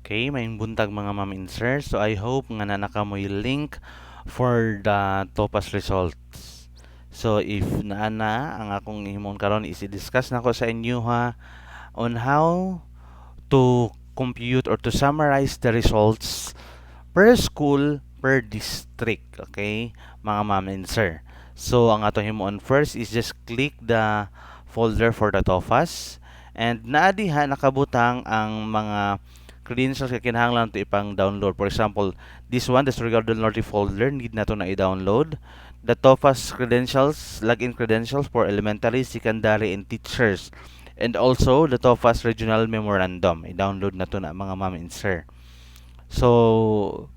Okay, may buntag mga ma'am and sir. So I hope nga nanaka mo yung link for the TOPAS results. So if naana ang akong himon karon is i-discuss nako sa inyo ha on how to compute or to summarize the results per school per district. Okay, mga ma'am and sir. So ang ato himon first is just click the folder for the TOFAS and naa diha nakabutang ang mga credentials nga kinahanglan to ipang download. For example, this one, the Surigao del Norte folder, need na to na i-download. The TOFAS credentials, login credentials for elementary, secondary, and teachers. And also, the TOFAS regional memorandum. I-download na to na mga ma'am and sir. So,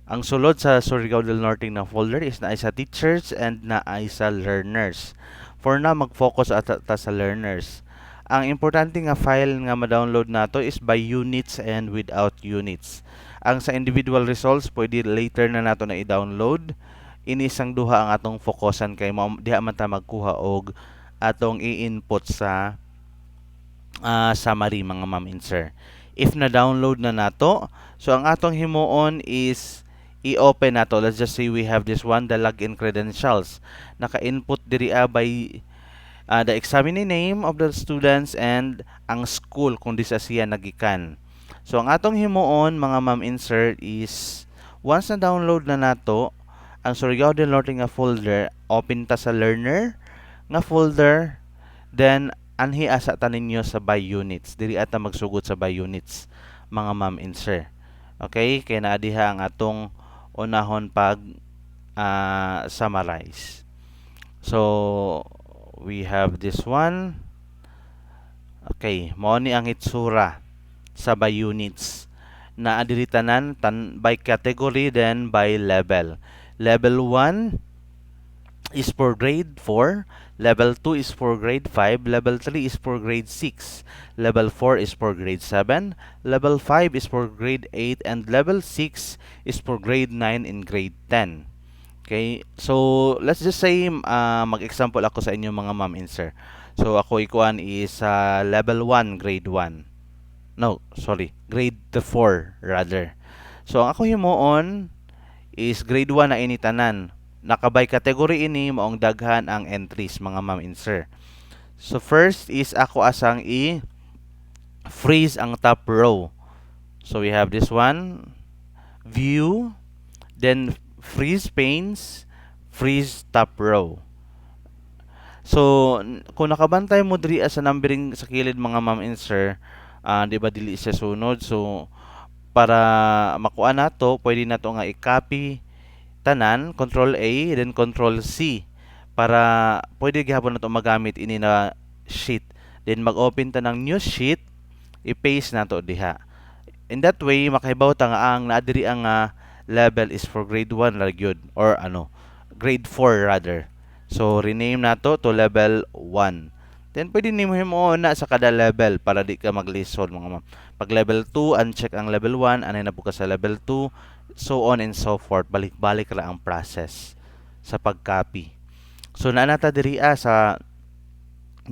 ang sulod sa Surigao del Norte na folder is na sa teachers and na sa learners. For na, mag-focus ta sa learners. Ang importante nga file nga ma-download nato is by units and without units. Ang sa individual results pwede later na nato na i-download. Ini isang duha ang atong focusan kay diha man ta magkuha og atong i-input sa summary mga ma'am and sir. If na-download na nato, so ang atong himuon is i-open nato. Let's just say we have this one, the login credentials. Naka-input diri by the examining name of the students and ang school kung di sa siya nagikan. So ang atong himuon mga ma'am insert is once na download na nato ang Surigao del Norte nga folder, open ta sa learner nga folder, then anhi asa ta ninyo sa by units. Diri ata magsugod sa by units mga ma'am insert. Okay, kay naa diha ang atong unahon pag summarize. So we have this one. Okay, mao ni ang itsura sa by units na adiri tanan by category then by level. Level 1 is for grade 4, level 2 is for grade 5, level 3 is for grade 6, level 4 is for grade 7, level 5 is for grade 8, and level 6 is for grade 9 and grade 10. Okay, so let's just say mag-example ako sa inyo mga ma'am and sir. So ako ikuan is level 1 grade 1. No, sorry, grade 4 rather. So ang ako himuon is grade 1 na ini tanan. Nakabay category ini maong daghan ang entries mga ma'am and sir. So first is ako asang freeze ang top row. So we have this one, view, then freeze panes, freeze top row. So, kung nakabantay mo diri sa numbering sa kilid mga ma'am and sir, di ba dili siya sunod. So, para makuha nato, pwede nato nga i-copy tanan, control A, then control C para pwede gihapon nato magamit ini na sheet. Then mag-open ta ng new sheet, i-paste nato diha. In that way, makahibaw ta nga ang naadiri ang level is for grade 1 ra gyud or grade 4 rather. So rename nato to level 1. Then pwede nimo na sa kada level para di ka mag-listen mga ma'am. Pag level 2 uncheck ang level 1, anay na po ka sa level 2, so on and so forth. Balik-balik ra ang process sa pag-copy. So naanata diri sa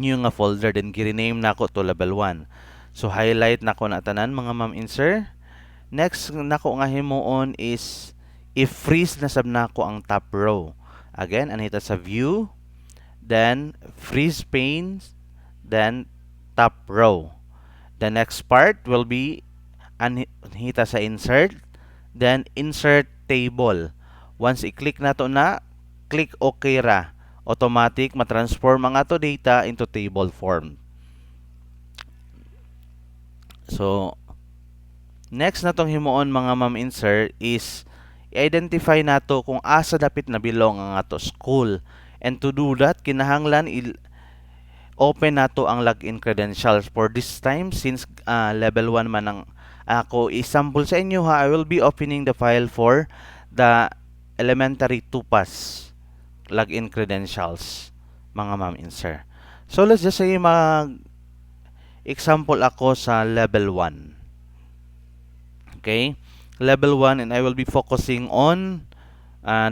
new nga folder, then gi-rename nako to level 1. So highlight nako na tanan mga ma'am and sir. Next nako nga himuon is i-freeze na sab nako ang top row. Again, anita sa view, then freeze panes, then top row. The next part will be anita sa insert, then insert table. Once i-click nato na, click OK ra. Automatic matransform ang ato data into table form. So, next natong himuon mga ma'am insert is i-identify nato kung asa dapit na belong ang ato school. And to do that, kinahanglan open nato ang login credentials. For this time, since level 1 man ang ako i-sample sa inyo ha, I will be opening the file for the elementary TOPAS login credentials mga ma'am and sir. So let's just say example ako sa level 1. Okay, level 1, and I will be focusing on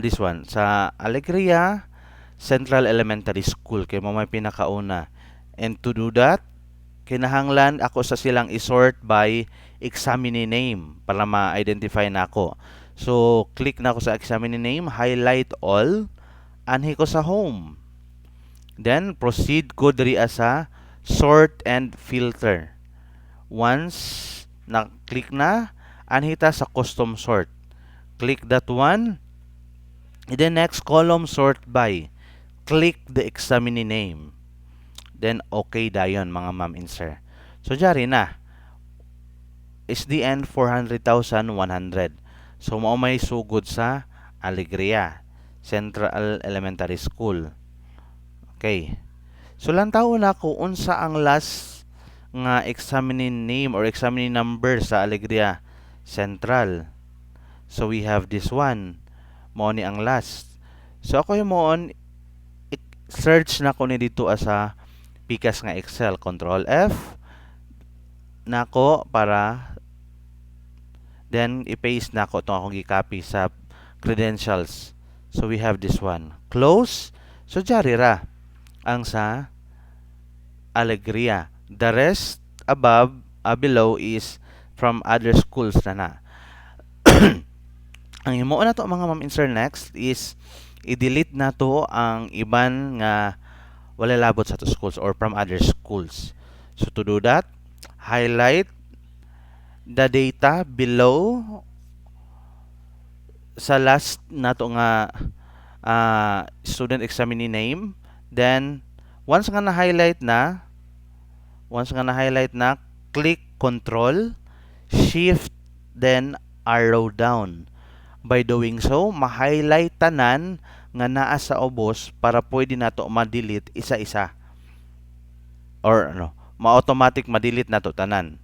this one sa Alegria Central Elementary School kay mo may pinakauna. And to do that, kinahanglan ako sa silang isort by examine name para ma-identify na ako. So, click na ako sa examine name, highlight all, anhi ko sa home. Then, proceed ko diri sa sort and filter. Once na-click na, anhita sa custom sort. Click that one. And then next column, sort by. Click the examine name. Then, okay dayon mga ma'am and sir. So, jari na. SDN 400,100. So, mao may sugod sa Alegria Central Elementary School. Okay. So, lantaw na ko unsa ang last nga examining name or examining number sa Alegria Central. So, we have this one. Mao ni ang last. So, ako himuon search na ko ni dito sa pikas nga Excel. Control F nako para then i-paste nako itong akong i-copy sa credentials. So, we have this one. Close. So, jari ra ang sa Alegria. The rest above, below is from other schools na. Ang himuon na to mga ma'am and sir next is i-delete na to ang iban nga wala labot sa to schools or from other schools. So to do that, highlight the data below sa last na to nga student examinee name. Then once nga na-highlight na, click Control, Shift, then arrow down. By doing so, ma-highlight tanan nga naa sa ubos para pwede nato ma-delete isa-isa. Or ma-automatic ma-delete nato tanan.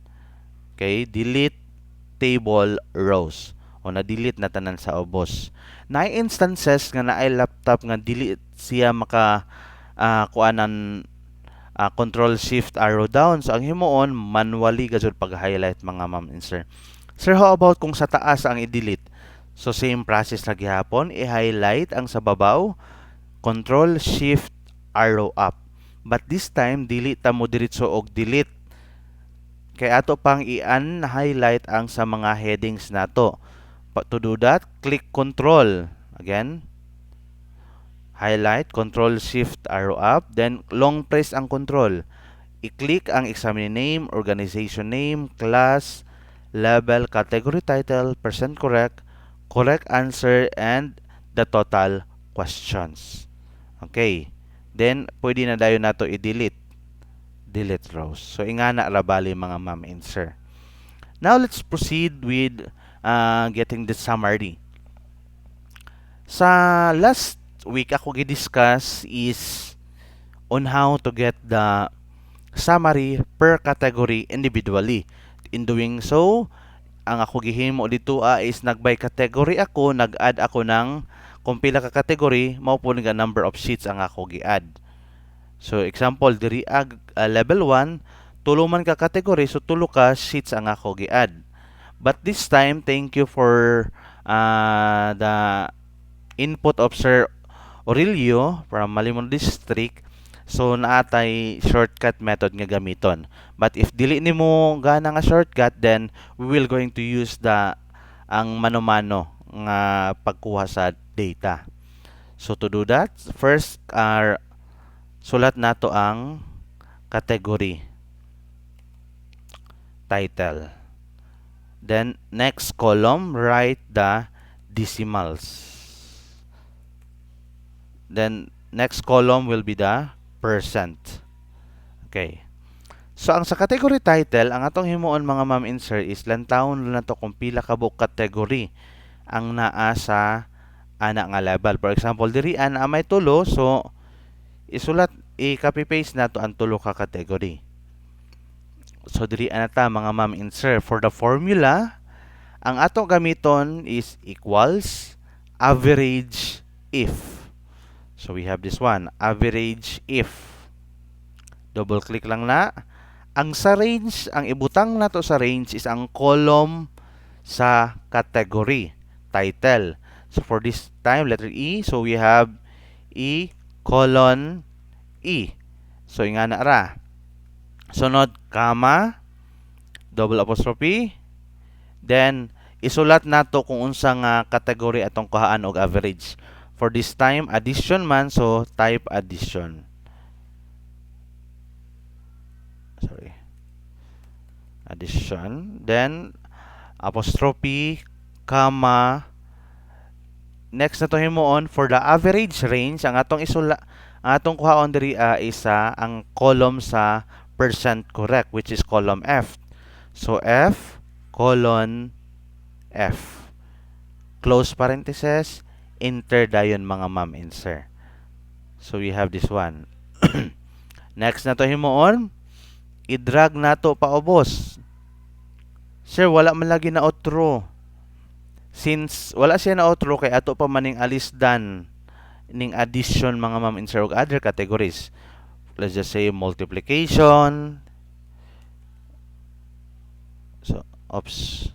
Okay, delete table rows. O na-delete na tanan sa ubos. Na instances nga naay laptop nga delete siya maka kuanan Control Shift arrow down. So ang himuon manually gajud pag-highlight mga ma'am and sir. Sir, how about kung sa taas ang i-delete? So, same process na gihapon. I-highlight ang sa babaw. Control, Shift, arrow up. But this time, delete ta mo diretso og delete. Kaya ato pang i-unhighlight ang sa mga headings nato. To do that, click Control. Again. Highlight, Control, Shift, arrow up. Then, long press ang Control. I-click ang examiner name, organization name, class, level, category, title, percent correct, correct answer, and the total questions. Okay. Then, pwede na dayon nato i-delete. Delete rows. So, ingana ra bali mga ma'am and sir. Now, let's proceed with getting the summary. Sa last week, ako gi-discuss is on how to get the summary per category individually. In doing so, ang ako gihimo dito is nag-by category ako, nag-add ako ng kung pila ka category, mao po nga number of sheets ang ako gi-add. So example diri level 1, tulo man ka category, so tulo ka sheets ang ako gi-add. But this time, thank you for the input of Sir Aurelio from Malimon District. So naatay shortcut method nga gamiton. But if dili nimo gana nga shortcut, then we will going to use ang mano-mano nga pagkuha sa data. So to do that, first sulat nato ang category title. Then next column, write the decimals. Then next column will be the percent. Okay. So ang sa category title, ang atong himuon mga ma'am and sir is lantawon na to kung pila ka buok category ang naa sa ana nga level. For example, diri ana may tulo, so isulat i-copy paste nato ang tulo ka category. So diri ana ta mga ma'am and sir, for the formula, ang ato gamiton is equals average if. So we have this one, average if. Double click lang na. Ang sa range, ang ibutang nato sa range is ang column sa category title. So for this time, letter E, so we have E colon E. So ingana ra. Sunod, comma, double apostrophe, Then isulat nato kung unsa nga category atong kuhaan og average. For this time addition man, so type addition. Sorry. Addition, then apostrophe, comma. Next na to himuon for the average range, ang atong kuhaon diri isa ang column sa percent correct, which is column F. So F colon F. Close parenthesis, enter dayon mga ma'am and sir. So we have this one. Next na to himuon, i-drag nato paubos. Sir, wala man lagi na outro. Since wala siya na outro, kay ato pa maning alisdan ning addition mga ma'am and sir og other categories. Let's just say multiplication. So, oops.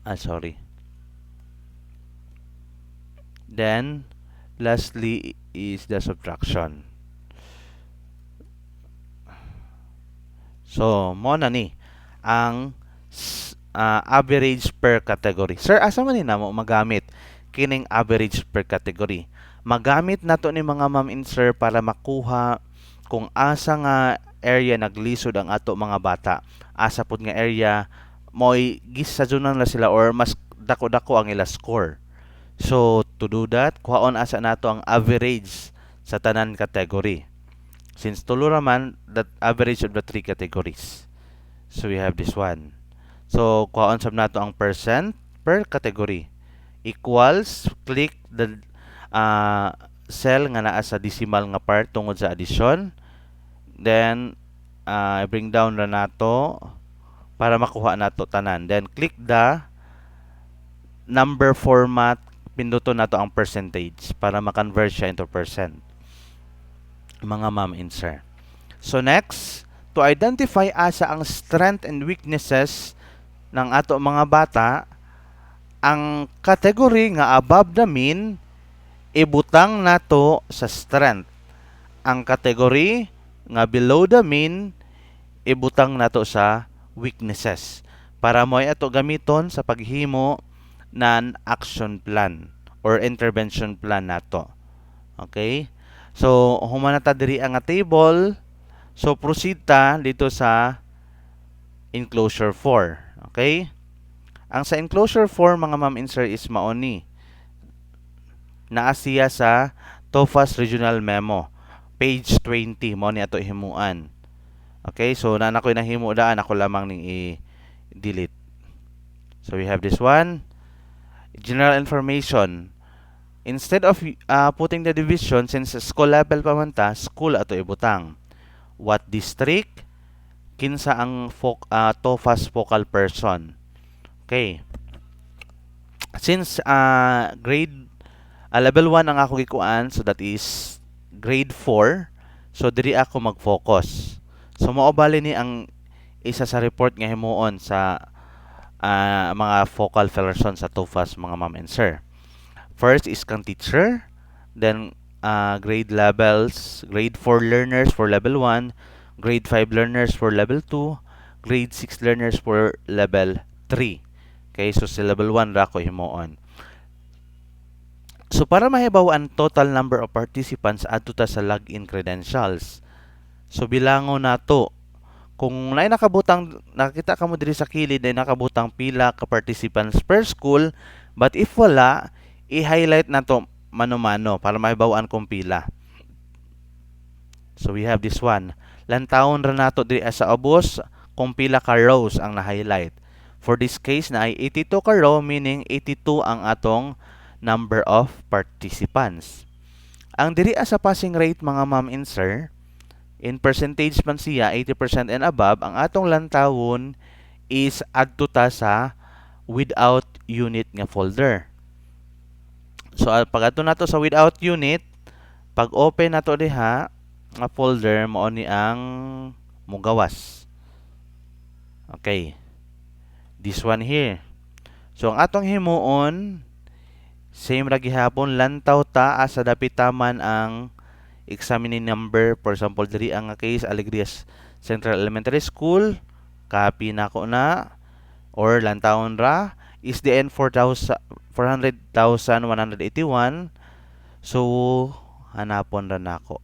Sorry. Then, lastly is the subtraction. So, mo na ni ang average per category. Sir, asa man ni namo magamit kining average per category? Magamit nato ni mga ma'am and sir para makuha kung asa nga area naglisod ang ato mga bata. Asa pud nga area mo'y gisajunan na sila or mas dako-dako ang ila score. So, to do that, kuhaon asa nato ang average sa tanan category. Since tulo raman, that average of the three categories. So, we have this one. So, kuhaon sab nato ang percent per category. Equals, click the cell nga naa sa decimal nga part tungod sa addition. Then, bring down na nato para makuha nato tanan. Then, click the number format, pinduto nato ang percentage para ma-convert siya into percent. Mga ma'am and sir. So next, to identify asa ang strength and weaknesses ng ato mga bata, ang category nga above the mean ibutang nato sa strength. Ang category nga below the mean ibutang nato sa weaknesses para mo ato gamiton sa paghimo ng action plan or intervention plan nato. Okay? So, human na ta diri ang table. So, proceed ta dito sa enclosure 4. Okay? Ang sa enclosure 4, mga ma'am and sir, is maoni. Naa siya sa TOEFL Regional Memo. Page 20. Mo ni ato himuan. Okay? So, na ko'y nahimo daan, ako lamang ning i-delete. So, we have this one. General information. Instead of putting the division, since school level pa man ta, school ato ibutang. What district? Kinsa ang TOEFL focal person. Okay. Since grade level 1 ang ako gikuan, so that is grade 4. So diri ako mag-focus. So mao bali ni ang isa sa report nga himuon sa mga focal person sa TOEFL mga ma'am and sir. First is kang teacher, then grade levels, grade 4 learners for level 1, grade 5 learners for level 2, grade 6 learners for level 3. Okay, so sa level 1 ra ko himuon. So para mahibaw ang total number of participants adto ta sa login credentials. So bilangon nato kung naay nakabutang, nakita ka mo diri sa kilid ay nakabutang pila ka participants per school, but if wala, i-highlight na to mano-mano para mahibawan kung pila. So we have this one. Lantawon ra nato diri sa ubos kung pila ka rows ang na-highlight. For this case na ay 82 ka row, meaning 82 ang atong number of participants. Ang diri sa passing rate mga ma'am and sir, in percentage man siya 80% and above, ang atong lantawon is adto ta sa without unit nga folder. So pag ato nato sa without unit, pag open nato diha nga folder, mao ni ang mugawas. Okay. This one here. So ang atong himuon, same ra gihapon, lantaw ta asa dapit taman ang examining number, for example diri ang case Alegrias Central Elementary School, copy nako na or lantawon ra is the N 400,181. So hanapon ra nako.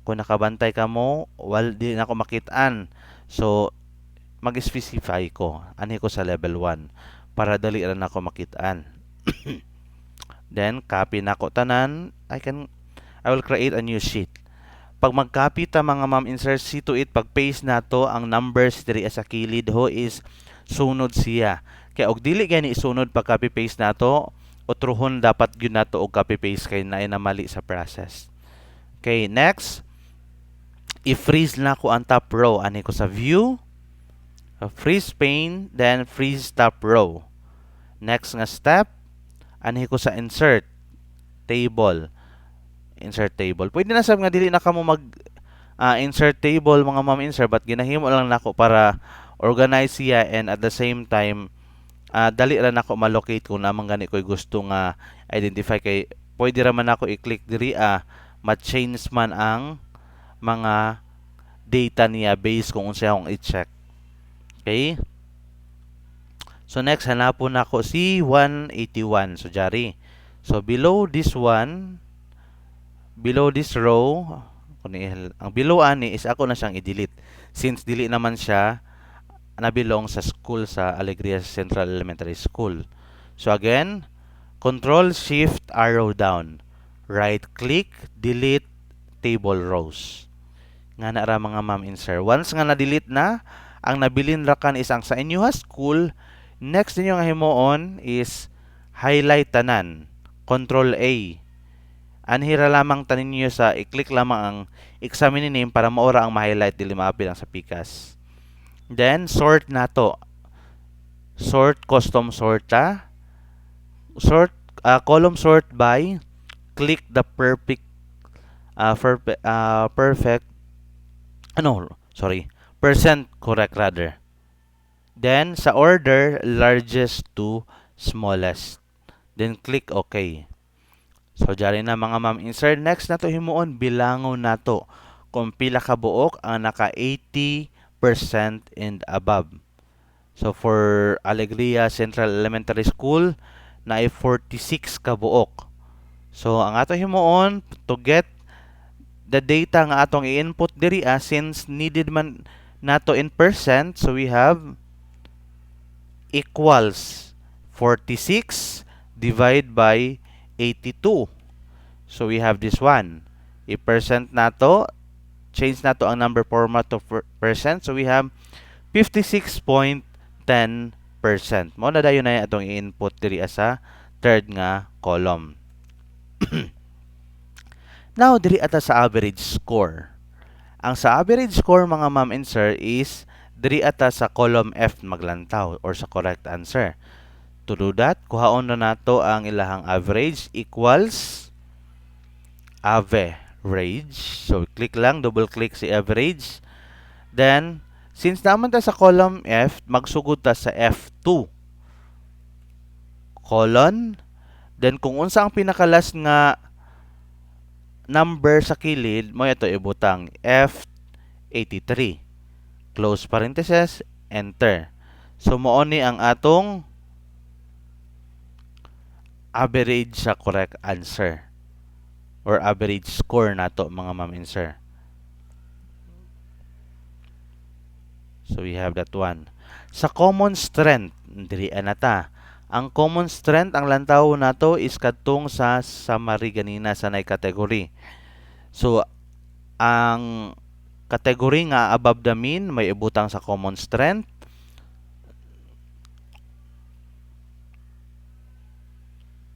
Kung nakabantay ka mo, di na ako makit-an. So mag-specify ko ani ko sa level 1 para dali ra nako makit-an. Then copy nako tanan. I will create a new sheet. Pag mag-copy ta mga ma'am, insert C to it, pag paste nato ang numbers diri sa kilid ho is sunod siya. Kaya og dili gani isunod pag copy paste nato, utruhon dapat gyud nato og copy paste kay naay na mali sa process. Okay, next. I-freeze na ko ang top row. Ani ko sa view, freeze pane, then freeze top row. Next nga step, ani ko sa insert table. Insert table. Pwede na sab nga dili na kamo mag insert table mga ma'am insert, but ginahimo lang nako para organize siya and at the same time dali ra nako ma-locate kung namang gani ko'y gusto nga identify kay pwede ra man ako i-click diri ma-change man ang mga data niya based kung unsa akong i-check. Okay? So next hanapon nako si 181. So jari. So below this row, ang below ani is ako na siyang i-delete since dili naman siya nabilong sa school sa Alegria Central Elementary School. So again, Control Shift arrow down. Right click, delete table rows. Nga na ra mga ma'am insert. Once nga na-delete na, ang nabilin ra kan is ang sa inyo school, next ninyo nga himuon is highlight tanan. Control A. Anhira lamang tanin niyo sa i-click lamang ang examine name para maura ang ma-highlight dili maapil ang sa pikas. Then sort nato. Sort custom sorta. Sort column sort by, click the perfect percent correct rather. Then sa order largest to smallest. Then click OK. So, dyan na mga ma'am insert. Next na to himuon, bilangon na to kung pila ka buok ang naka 80% and above. So, for Alegria Central Elementary School, na ay 46 ka buok. So, ang ato himuon, to get the data nga atong i-input diri since needed man nato in percent, so we have equals 46 divide by 82. So we have this one. I-percent nato, change nato ang number format to percent. So we have 56.10%. Mo na dayon na atong i-input diri sa third nga column. Now diri ata sa average score. Ang sa average score mga ma'am and sir is diri ata sa column F maglantaw or sa correct answer. To do that, kuhaon na nato ang ilahang average equals average. So click lang, double click si average. Then since naman ta sa column F, magsugod ta sa F2 colon. Then kung unsa ang pinakalas nga number sa kilid, mo ito ibutang F83. Close parenthesis, enter. So mao ni ang atong average sa correct answer or average score nato mga ma'am and sir. So we have that one. Sa common strength, diri anata. Ang common strength ang lantaw nato is kadtong sa summary ganina sa nay category. So ang category nga above the mean may ibutang sa common strength.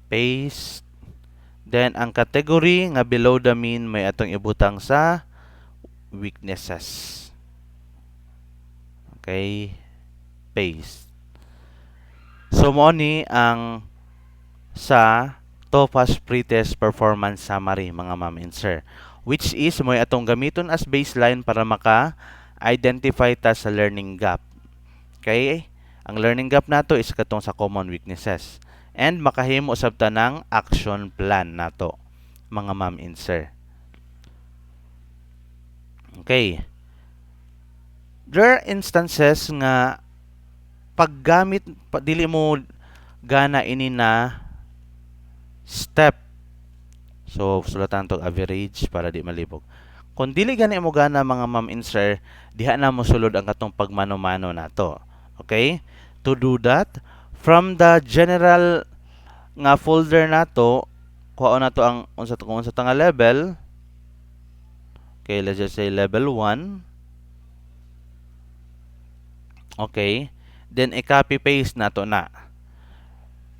Paste. Then ang category nga below the mean may atong ibutang sa weaknesses. Okay, paste. So mo ni ang sa TOEFL pretest performance summary mga ma'am and sir, which is mo atong gamiton as baseline para maka-identify ta sa learning gap. Okay? Ang learning gap nato is katong sa common weaknesses and makahimo usab ta ng action plan nato. mga ma'am and sir. Okay. There are instances nga paggamit dili mo gana ini na step. So sulatan to average para di malibog. Kung dili gani mo gana mga ma'am and sir, diha na mo sulod ang katong pagmano-mano nato. Okay? To do that, from the general nga folder nato, kuha na to ang unsa to nga level. Okay, let's just say level 1. Okay? Then i-copy paste nato na.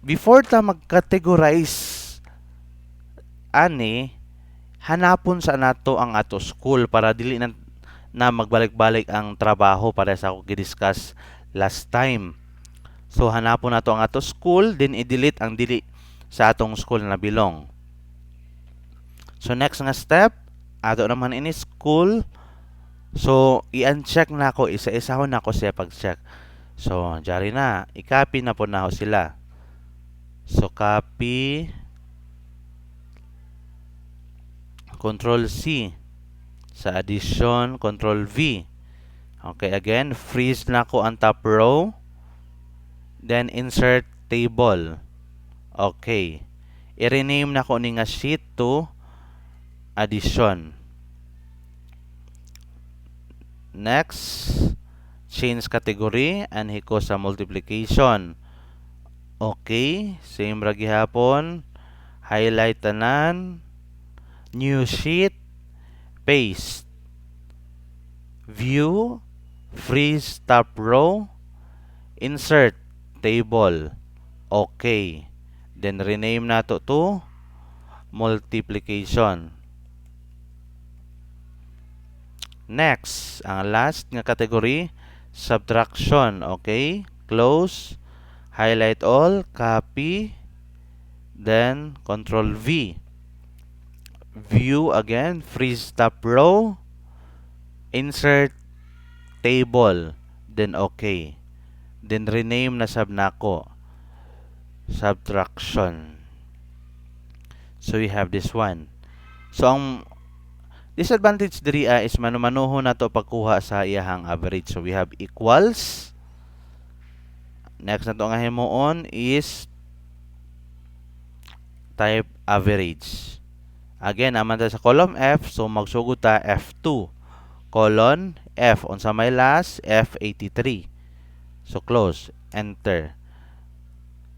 Before ta mag-categorize ani, hanapon sa nato ang ato school para dili na magbalik-balik ang trabaho para sa ako gi-discuss last time. So hanapon nato ang ato school, then i-delete ang dili sa atong school na bilong. So next nga step, ato naman ini school. So i-uncheck na ako, isa-isahon na ako siya pag-check. So jari na, i-copy na po na ako sila. So copy, Control C. Sa addition, Control V. Okay, again, freeze na ko ang top row. Then insert table. Okay. I-rename na ko ni nga sheet to addition. Next, change category and hiko sa multiplication. Okay, same ra gihapon. Highlight tanan. New sheet, paste. View, freeze top row, insert table. Okay. Then rename nato to multiplication. Next, ang last nga category, subtraction. Okay? Close, highlight all, copy, then Control V. View again, freeze top row, insert table, then okay. Then rename na sab nako, subtraction. So we have this one. So ang disadvantage diri is manumanuho na to pagkuha sa iyahang average. So we have equals. Next na to nga himuon is type average. Again, naman ta sa column F, so magsugod ta F2. Colon F. Unsa may last? F83. So close. Enter.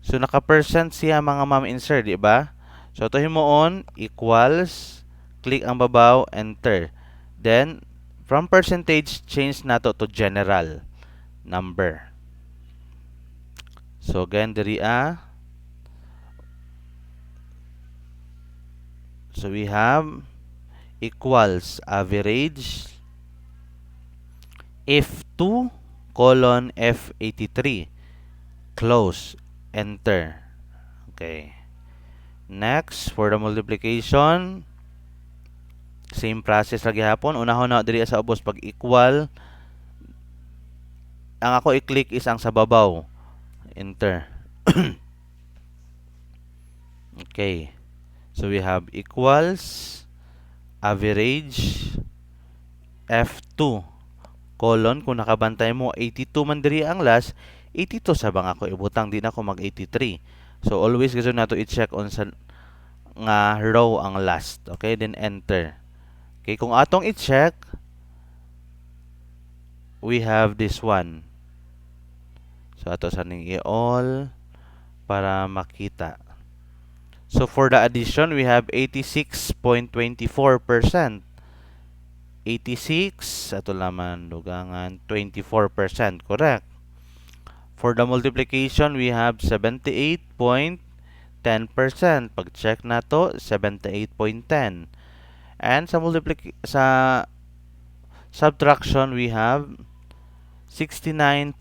So naka-percent siya mga ma'am insert, di ba? So ito himuon equals, click ang babaw, enter. Then from percentage, change nato to general number. So again diri so we have equals average F2 colon F83. Close. Enter. Okay. Next, for the multiplication, same process lagi hapon. Unahon na diri sa ubos pag equal. Ang ako i-click is ang sa babaw. Enter. Okay. So we have equals average F2 colon, kung nakabantay mo 82 man diri ang last, 82 sa bang ako ibutang, di na ako mag 83. So always gusto nato i-check on sa nga row ang last. Okay, then enter. Okay, kung atong i-check, we have this one. So ato sa ning i-all para makita. So for the addition, we have 86.24%. 86, ato laman dugangan 24%, correct. For the multiplication, we have 78.10%. Pag-check na to, 78.10. And sa subtraction, we have 69.67,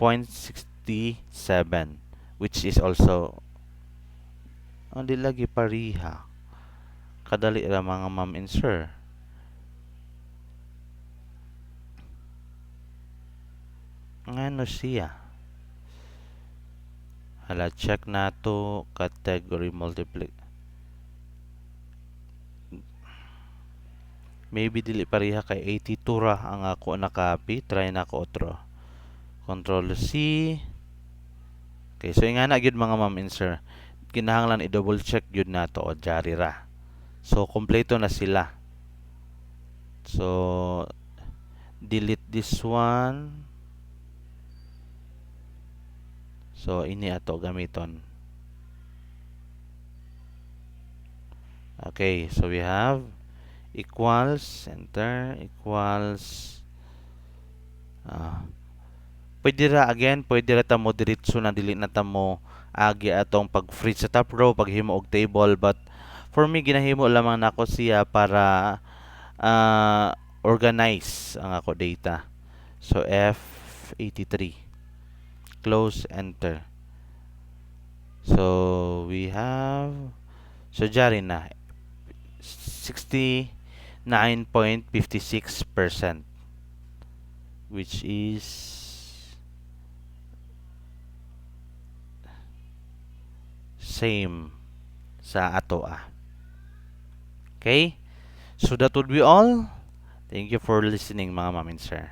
which is also hindi lagi pariha. Kadali ra mga ma'am and sir. Ngano siya? Hala, check na to category multiply. Maybe dili pareha kay 82 ra ang ako na copy. Try na ko otro. Control C. Okay, so nga na gyud mga ma'am and sir. Kinahanglan i-double check gyud nato o jari ra. So kompleto na sila. So delete this one. So ini ato gamiton. Okay, so we have equals, enter, equals, pwede ra again, pwede ra ta mo diretso na dili na ta mo agi atong pag-freeze sa top row, paghimo og table, but for me ginahimo lamang nako siya para organize ang ako data. So F83, close, enter. So we have, so jari na 69.56%, which is same sa ato Okay? So that would be all. Thank you for listening mga ma'am and sir.